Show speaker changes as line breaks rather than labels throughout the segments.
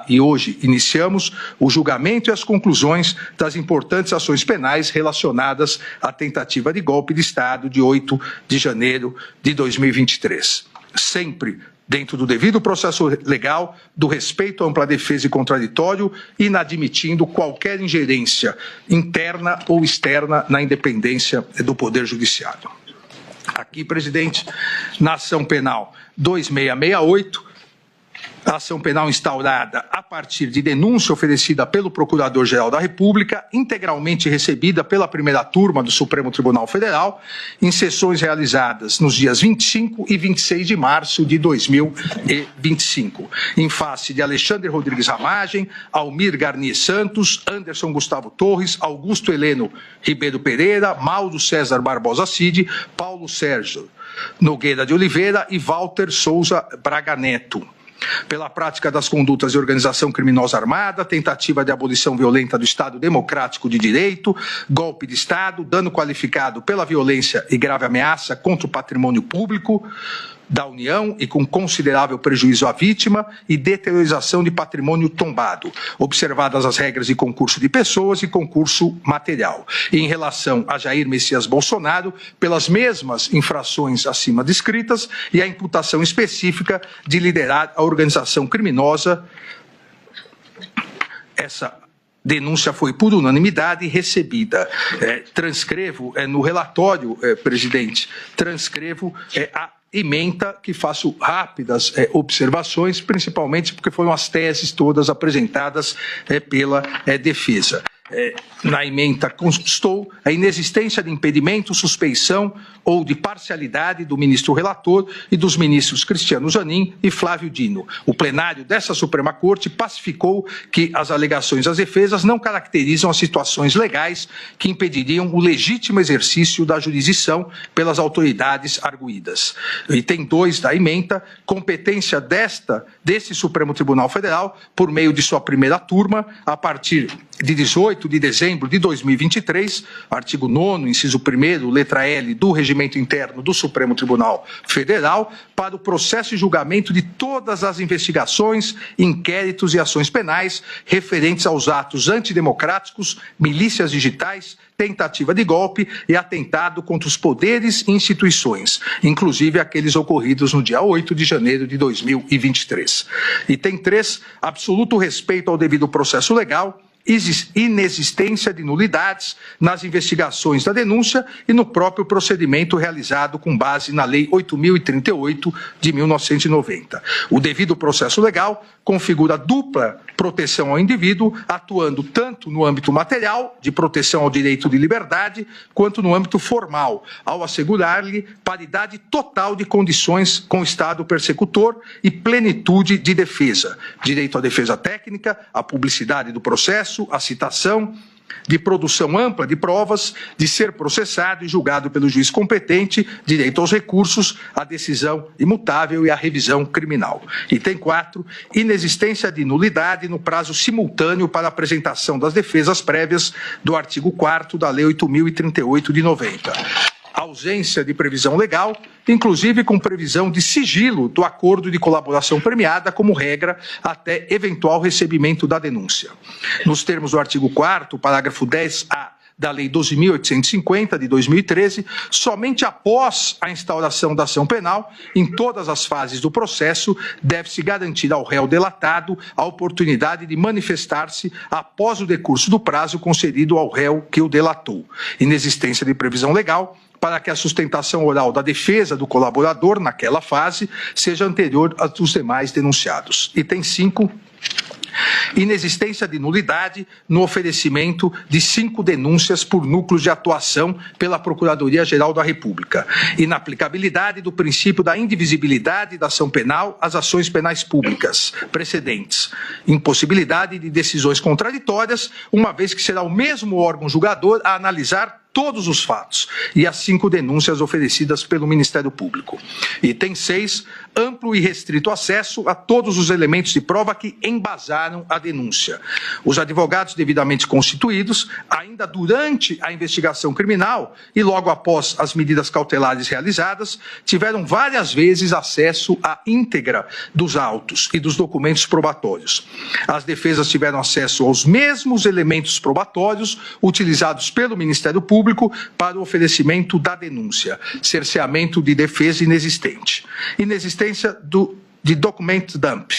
E hoje iniciamos o julgamento e as conclusões das importantes ações penais relacionadas à tentativa de golpe de Estado de 8 de janeiro de 2023. Sempre dentro do devido processo legal, do respeito à ampla defesa e contraditório, inadmitindo qualquer ingerência interna ou externa na independência do Poder Judiciário. Aqui, presidente, na ação penal 2668, a ação penal instaurada a partir de denúncia oferecida pelo Procurador-Geral da República, integralmente recebida pela primeira turma do Supremo Tribunal Federal, em sessões realizadas nos dias 25 e 26 de março de 2025, em face de Alexandre Rodrigues Ramagem, Almir Garnier Santos, Anderson Gustavo Torres, Augusto Heleno Ribeiro Pereira, Mauro César Barbosa Cid, Paulo Sérgio Nogueira de Oliveira e Walter Souza Braga Neto, pela prática das condutas de organização criminosa armada, tentativa de abolição violenta do Estado Democrático de Direito, golpe de Estado, dano qualificado pela violência e grave ameaça contra o patrimônio público da União e com considerável prejuízo à vítima e deteriorização de patrimônio tombado, observadas as regras de concurso de pessoas e concurso material. E em relação a Jair Messias Bolsonaro, pelas mesmas infrações acima descritas e a imputação específica de liderar a organização criminosa. Essa denúncia foi por unanimidade recebida. Transcrevo no relatório, presidente, a ementa que faço rápidas observações, principalmente porque foram as teses todas apresentadas pela defesa. Na ementa constou a inexistência de impedimento, suspeição ou de parcialidade do ministro relator e dos ministros Cristiano Zanin e Flávio Dino. O plenário dessa Suprema Corte pacificou que as alegações das defesas não caracterizam as situações legais que impediriam o legítimo exercício da jurisdição pelas autoridades arguidas. Item 2 da ementa, competência desse Supremo Tribunal Federal, por meio de sua primeira turma, a partir de 18 de dezembro de 2023, artigo 9º, inciso 1º, letra L do Regimento Interno do Supremo Tribunal Federal, para o processo e julgamento de todas as investigações, inquéritos e ações penais referentes aos atos antidemocráticos, milícias digitais, tentativa de golpe e atentado contra os poderes e instituições, inclusive aqueles ocorridos no dia 8 de janeiro de 2023. Item 3, absoluto respeito ao devido processo legal, inexistência de nulidades nas investigações da denúncia e no próprio procedimento realizado com base na Lei 8.038 de 1990. O devido processo legal configura dupla proteção ao indivíduo, atuando tanto no âmbito material, de proteção ao direito de liberdade, quanto no âmbito formal, ao assegurar-lhe paridade total de condições com o Estado persecutor e plenitude de defesa, direito à defesa técnica, à publicidade do processo, à citação, de produção ampla de provas, de ser processado e julgado pelo juiz competente, direito aos recursos, à decisão imutável e à revisão criminal. Item 4, inexistência de nulidade no prazo simultâneo para apresentação das defesas prévias do artigo 4º da Lei 8.038 de 90. Ausência de previsão legal, inclusive com previsão de sigilo do acordo de colaboração premiada como regra até eventual recebimento da denúncia. Nos termos do artigo 4º, parágrafo 10A da Lei 12.850, de 2013, somente após a instauração da ação penal, em todas as fases do processo, deve-se garantir ao réu delatado a oportunidade de manifestar-se após o decurso do prazo concedido ao réu que o delatou. Inexistência de previsão legal para que a sustentação oral da defesa do colaborador naquela fase seja anterior à dos demais denunciados. Item 5. Inexistência de nulidade no oferecimento de 5 denúncias por núcleos de atuação pela Procuradoria-Geral da República. Inaplicabilidade do princípio da indivisibilidade da ação penal às ações penais públicas precedentes. Impossibilidade de decisões contraditórias, uma vez que será o mesmo órgão julgador a analisar todos os fatos e as 5 denúncias oferecidas pelo Ministério Público. Item 6, amplo e restrito acesso a todos os elementos de prova que embasaram a denúncia. Os advogados devidamente constituídos, ainda durante a investigação criminal e logo após as medidas cautelares realizadas, tiveram várias vezes acesso à íntegra dos autos e dos documentos probatórios. As defesas tiveram acesso aos mesmos elementos probatórios utilizados pelo Ministério Público para o oferecimento da denúncia, cerceamento de defesa inexistente, inexistência de document dump.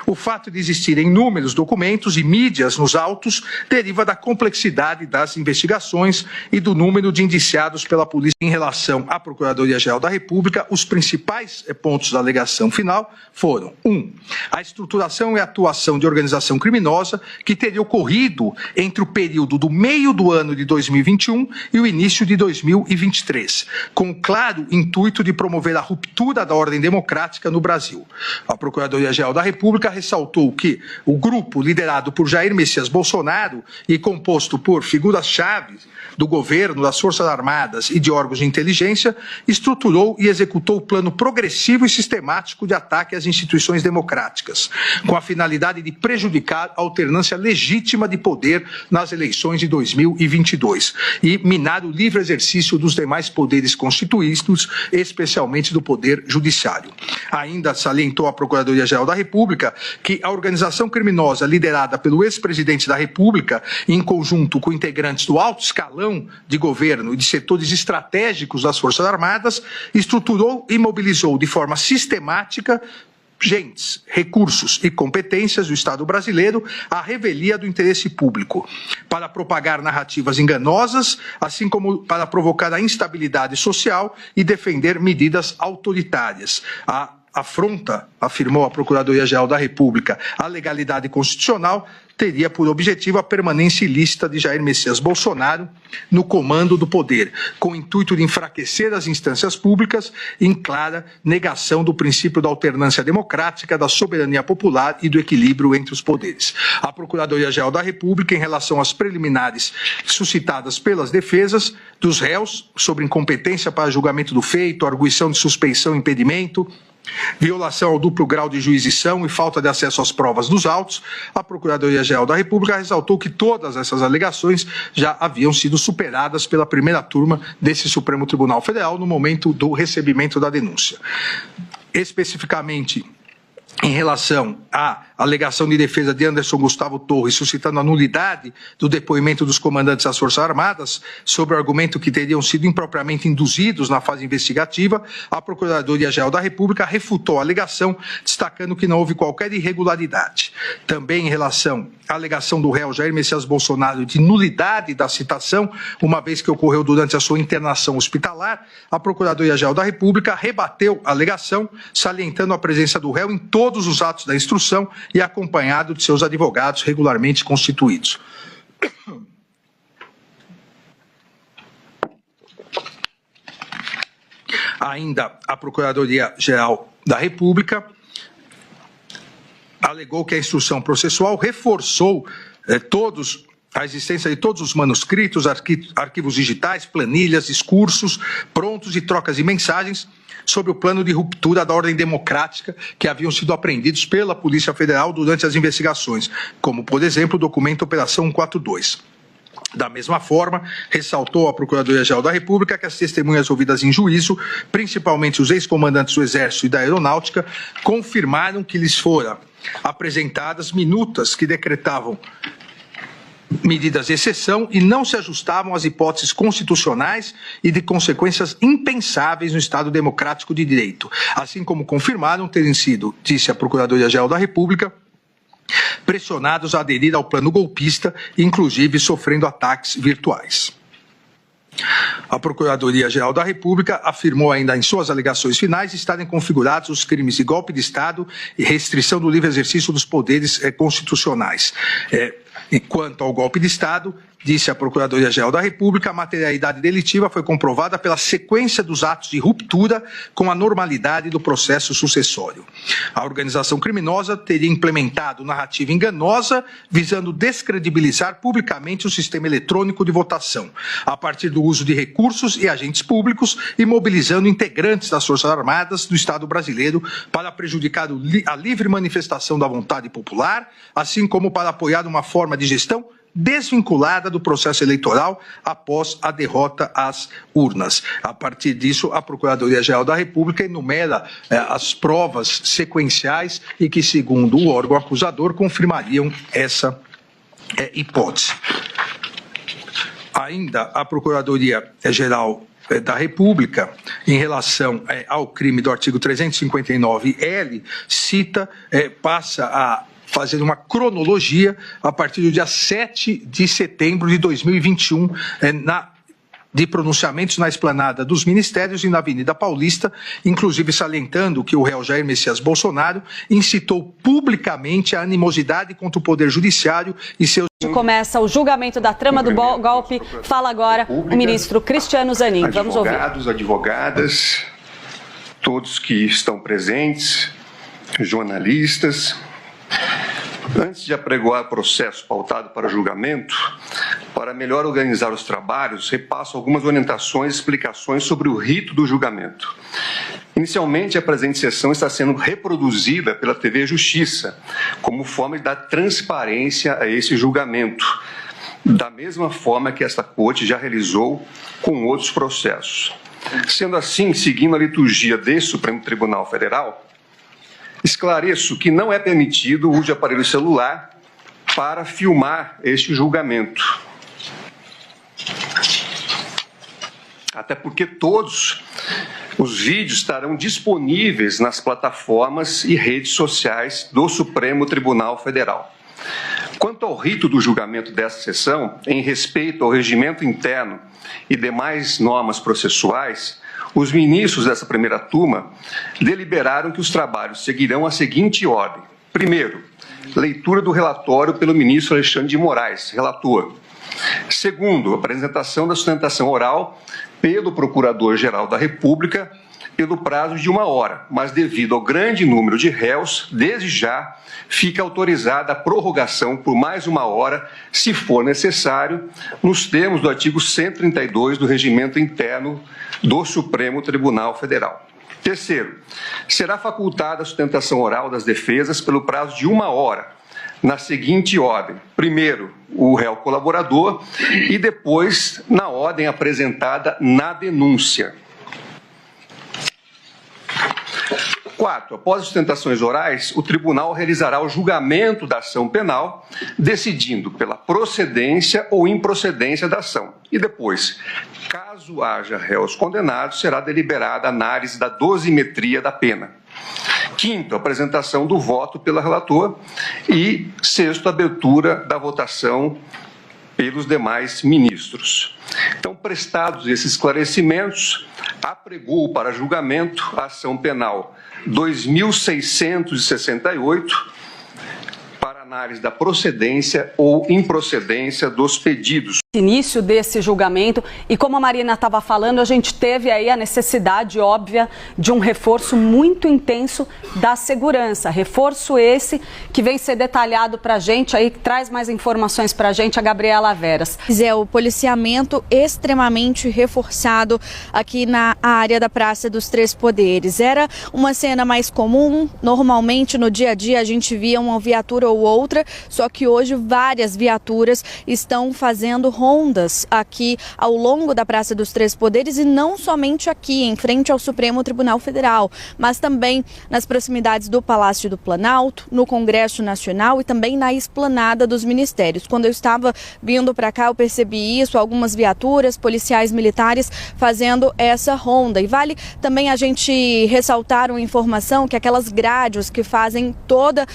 O fato de existirem inúmeros documentos e mídias nos autos deriva da complexidade das investigações e do número de indiciados pela polícia. Em relação à Procuradoria-Geral da República, os principais pontos da alegação final foram: 1. A estruturação e atuação de organização criminosa que teria ocorrido entre o período do meio do ano de 2021 e o início de 2023, com o claro intuito de promover a ruptura da ordem democrática no Brasil. A Procuradoria-Geral da República ressaltou que o grupo liderado por Jair Messias Bolsonaro e composto por figuras-chave do governo, das Forças Armadas e de órgãos de inteligência, estruturou e executou o plano progressivo e sistemático de ataque às instituições democráticas, com a finalidade de prejudicar a alternância legítima de poder nas eleições de 2022 e minar o livre exercício dos demais poderes constituídos, especialmente do Poder Judiciário. Ainda salientou a Procuradoria-Geral da República que a organização criminosa liderada pelo ex-presidente da República, em conjunto com integrantes do alto escalão de governo e de setores estratégicos das Forças Armadas, estruturou e mobilizou de forma sistemática gentes, recursos e competências do Estado brasileiro à revelia do interesse público, para propagar narrativas enganosas, assim como para provocar a instabilidade social e defender medidas autoritárias. A afronta, afirmou a Procuradoria-Geral da República, a legalidade constitucional, teria por objetivo a permanência ilícita de Jair Messias Bolsonaro no comando do poder, com o intuito de enfraquecer as instâncias públicas em clara negação do princípio da alternância democrática, da soberania popular e do equilíbrio entre os poderes. A Procuradoria-Geral da República, em relação às preliminares suscitadas pelas defesas dos réus sobre incompetência para julgamento do feito, arguição de suspeição e impedimento, violação ao duplo grau de jurisdição e falta de acesso às provas dos autos, a Procuradoria-Geral da República ressaltou que todas essas alegações já haviam sido superadas pela primeira turma desse Supremo Tribunal Federal no momento do recebimento da denúncia. Especificamente, em relação à alegação de defesa de Anderson Gustavo Torres, suscitando a nulidade do depoimento dos comandantes das Forças Armadas, sobre o argumento que teriam sido impropriamente induzidos na fase investigativa, a Procuradoria-Geral da República refutou a alegação, destacando que não houve qualquer irregularidade. Também em relação à alegação do réu Jair Messias Bolsonaro de nulidade da citação, uma vez que ocorreu durante a sua internação hospitalar, a Procuradoria-Geral da República rebateu a alegação, salientando a presença do réu em todos os atos da instrução e acompanhado de seus advogados regularmente constituídos. Ainda a Procuradoria-Geral da República alegou que a instrução processual reforçou a existência de todos os manuscritos, arquivos digitais, planilhas, discursos prontos e trocas de mensagens sobre o plano de ruptura da ordem democrática que haviam sido apreendidos pela Polícia Federal durante as investigações, como, por exemplo, o documento Operação 142. Da mesma forma, ressaltou a Procuradoria-Geral da República que as testemunhas ouvidas em juízo, principalmente os ex-comandantes do Exército e da Aeronáutica, confirmaram que lhes foram apresentadas minutas que decretavam medidas de exceção e não se ajustavam às hipóteses constitucionais e de consequências impensáveis no Estado Democrático de Direito, assim como confirmaram terem sido, disse a Procuradoria-Geral da República, pressionados a aderir ao plano golpista, inclusive sofrendo ataques virtuais. A Procuradoria-Geral da República afirmou ainda em suas alegações finais estarem configurados os crimes de golpe de Estado e restrição do livre exercício dos poderes constitucionais. E quanto ao golpe de Estado, disse a Procuradoria-Geral da República, a materialidade delitiva foi comprovada pela sequência dos atos de ruptura com a normalidade do processo sucessório. A organização criminosa teria implementado narrativa enganosa, visando descredibilizar publicamente o sistema eletrônico de votação, a partir do uso de recursos e agentes públicos e mobilizando integrantes das Forças Armadas do Estado brasileiro para prejudicar a livre manifestação da vontade popular, assim como para apoiar uma forma de gestão desvinculada do processo eleitoral após a derrota às urnas. A partir disso, a Procuradoria-Geral da República enumera as provas sequenciais e que, segundo o órgão acusador, confirmariam essa hipótese. Ainda a Procuradoria-Geral da República, em relação ao crime do artigo 359-L, passa a fazer uma cronologia a partir do dia 7 de setembro de 2021, de pronunciamentos na esplanada dos ministérios e na Avenida Paulista, inclusive salientando que o réu Jair Messias Bolsonaro incitou publicamente a animosidade contra o Poder Judiciário e seus...
Começa o julgamento da trama do golpe. Fala agora o ministro Cristiano Zanin. Vamos ouvir.
Advogados, advogadas, todos que estão presentes, jornalistas... Antes de apregoar o processo pautado para julgamento, para melhor organizar os trabalhos, repasso algumas orientações e explicações sobre o rito do julgamento. Inicialmente, a presente sessão está sendo reproduzida pela TV Justiça, como forma de dar transparência a esse julgamento, da mesma forma que esta corte já realizou com outros processos. Sendo assim, seguindo a liturgia desse Supremo Tribunal Federal, esclareço que não é permitido o uso de aparelho celular para filmar este julgamento. Até porque todos os vídeos estarão disponíveis nas plataformas e redes sociais do Supremo Tribunal Federal. Quanto ao rito do julgamento desta sessão, em respeito ao regimento interno e demais normas processuais, os ministros dessa primeira turma deliberaram que os trabalhos seguirão a seguinte ordem. Primeiro, leitura do relatório pelo ministro Alexandre de Moraes, relator. Segundo, apresentação da sustentação oral pelo Procurador-Geral da República pelo prazo de 1 hora, mas devido ao grande número de réus, desde já fica autorizada a prorrogação por mais 1 hora, se for necessário, nos termos do artigo 132 do Regimento Interno do Supremo Tribunal Federal. Terceiro, será facultada a sustentação oral das defesas pelo prazo de 1 hora, na seguinte ordem. Primeiro, o réu colaborador e depois na ordem apresentada na denúncia. 4. Após as sustentações orais, o tribunal realizará o julgamento da ação penal, decidindo pela procedência ou improcedência da ação. E depois, caso haja réus condenados, será deliberada a análise da dosimetria da pena. 5º, apresentação do voto pelo relator. E 6º, abertura da votação pelos demais ministros. Então, prestados esses esclarecimentos, apregou para julgamento a ação penal 2668 para análise da procedência ou improcedência dos pedidos.
Início desse julgamento, e como a Marina estava falando, a gente teve aí a necessidade óbvia de um reforço muito intenso da segurança. Reforço esse que vem ser detalhado para a gente, aí traz mais informações para a gente a Gabriela Veras.
O policiamento extremamente reforçado aqui na área da Praça dos Três Poderes. Era uma cena mais comum, normalmente no dia a dia a gente via uma viatura ou outra, só que hoje várias viaturas estão fazendo rondas aqui ao longo da Praça dos Três Poderes e não somente aqui, em frente ao Supremo Tribunal Federal, mas também nas proximidades do Palácio do Planalto, no Congresso Nacional e também na esplanada dos ministérios. Quando eu estava vindo para cá, eu percebi isso, algumas viaturas, policiais militares fazendo essa ronda. E vale também a gente ressaltar uma informação que aquelas grades que fazem toda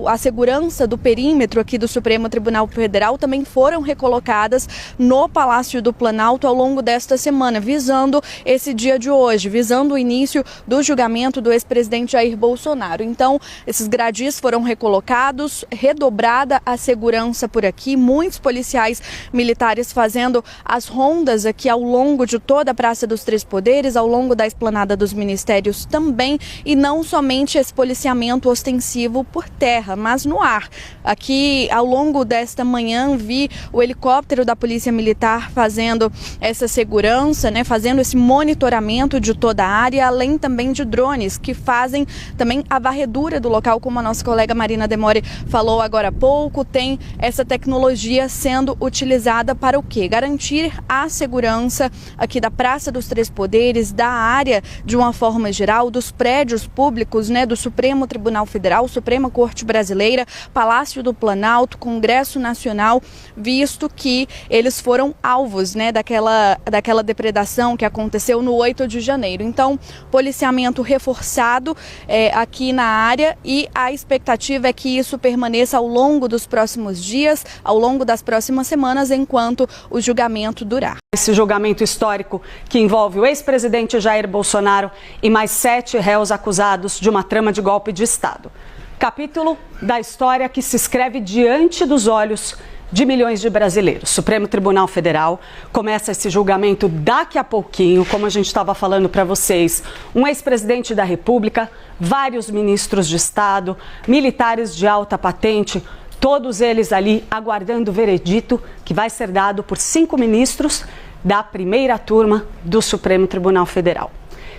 a segurança do perímetro aqui do Supremo Tribunal Federal também foram recolocadas colocadas no Palácio do Planalto ao longo desta semana, visando esse dia de hoje, visando o início do julgamento do ex-presidente Jair Bolsonaro. Então, esses gradis foram recolocados, redobrada a segurança por aqui, muitos policiais militares fazendo as rondas aqui ao longo de toda a Praça dos Três Poderes, ao longo da esplanada dos ministérios também, e não somente esse policiamento ostensivo por terra, mas no ar. Aqui, ao longo desta manhã, vi o helicóptero da Polícia Militar fazendo essa segurança, fazendo esse monitoramento de toda a área, além também de drones que fazem também a varredura do local, como a nossa colega Marina Demore falou agora há pouco. Tem essa tecnologia sendo utilizada para o quê? Garantir a segurança aqui da Praça dos Três Poderes, da área de uma forma geral, dos prédios públicos, do Supremo Tribunal Federal, Suprema Corte Brasileira, Palácio do Planalto, Congresso Nacional, visto que eles foram alvos daquela depredação que aconteceu no 8 de janeiro. Então, policiamento reforçado aqui na área, e a expectativa é que isso permaneça ao longo dos próximos dias, ao longo das próximas semanas, enquanto o julgamento durar.
Esse julgamento histórico que envolve o ex-presidente Jair Bolsonaro e mais 7 réus acusados de uma trama de golpe de Estado. Capítulo da história que se escreve diante dos olhos de milhões de brasileiros. Supremo Tribunal Federal começa esse julgamento daqui a pouquinho, como a gente estava falando para vocês. Um ex-presidente da República, vários ministros de Estado, militares de alta patente, todos eles ali aguardando o veredito que vai ser dado por 5 ministros da primeira turma do Supremo Tribunal Federal.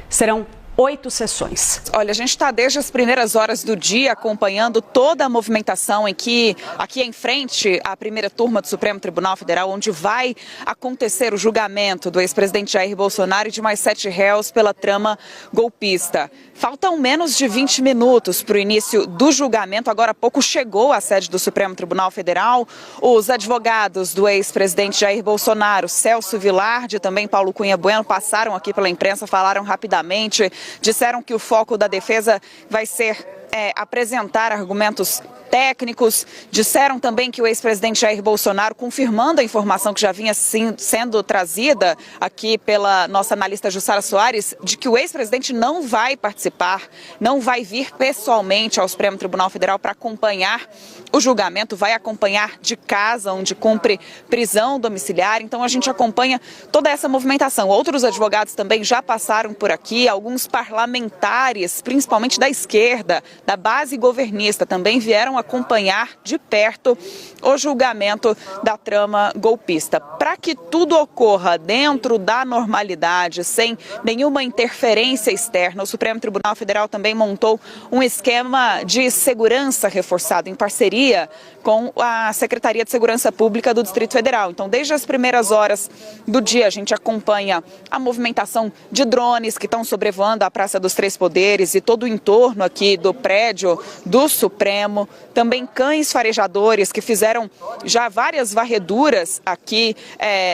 Serão 8 sessões.
Olha, a gente está desde as primeiras horas do dia acompanhando toda a movimentação aqui em frente à primeira turma do Supremo Tribunal Federal, onde vai acontecer o julgamento do ex-presidente Jair Bolsonaro e de mais 7 réus pela trama golpista. Faltam menos de 20 minutos para o início do julgamento. Agora há pouco chegou à sede do Supremo Tribunal Federal os advogados do ex-presidente Jair Bolsonaro, Celso Vilardi e também Paulo Cunha Bueno, passaram aqui pela imprensa, falaram rapidamente. Disseram que o foco da defesa vai ser apresentar argumentos técnicos. Disseram também que o ex-presidente Jair Bolsonaro, confirmando a informação que já vinha sendo trazida aqui pela nossa analista Jussara Soares, de que o ex-presidente não vai participar, não vai vir pessoalmente ao Supremo Tribunal Federal para acompanhar o julgamento, vai acompanhar de casa, onde cumpre prisão domiciliar. Então a gente acompanha toda essa movimentação. Outros advogados também já passaram por aqui, alguns parlamentares, principalmente da esquerda, da base governista, também vieram acompanhar de perto o julgamento da trama golpista. Para que tudo ocorra dentro da normalidade, sem nenhuma interferência externa, o Supremo Tribunal Federal também montou um esquema de segurança reforçado em parceria com a Secretaria de Segurança Pública do Distrito Federal. Então, desde as primeiras horas do dia, a gente acompanha a movimentação de drones que estão sobrevoando a Praça dos Três Poderes e todo o entorno aqui do prédio do Supremo. Também cães farejadores que fizeram já várias varreduras aqui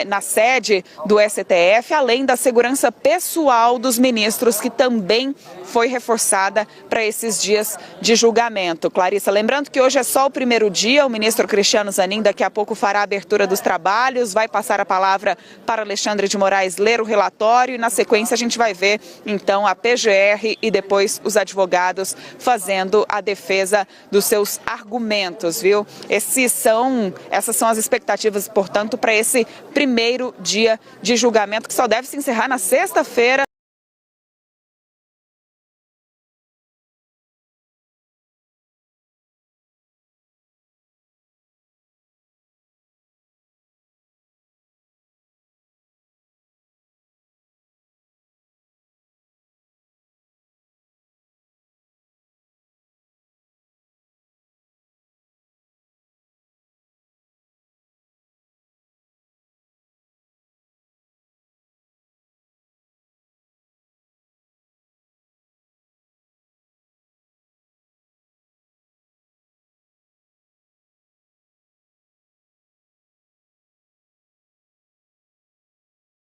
na sede do STF, além da segurança pessoal dos ministros, que também foi reforçada para esses dias de julgamento. Clarissa, lembrando que hoje é só o primeiro dia, o ministro Cristiano Zanin daqui a pouco fará a abertura dos trabalhos, vai passar a palavra para Alexandre de Moraes ler o relatório e na sequência a gente vai ver então a PGR e depois os advogados fazendo a defesa dos seus argumentos, viu? Essas são as expectativas, portanto, para esse primeiro dia de julgamento, que só deve se encerrar na sexta-feira.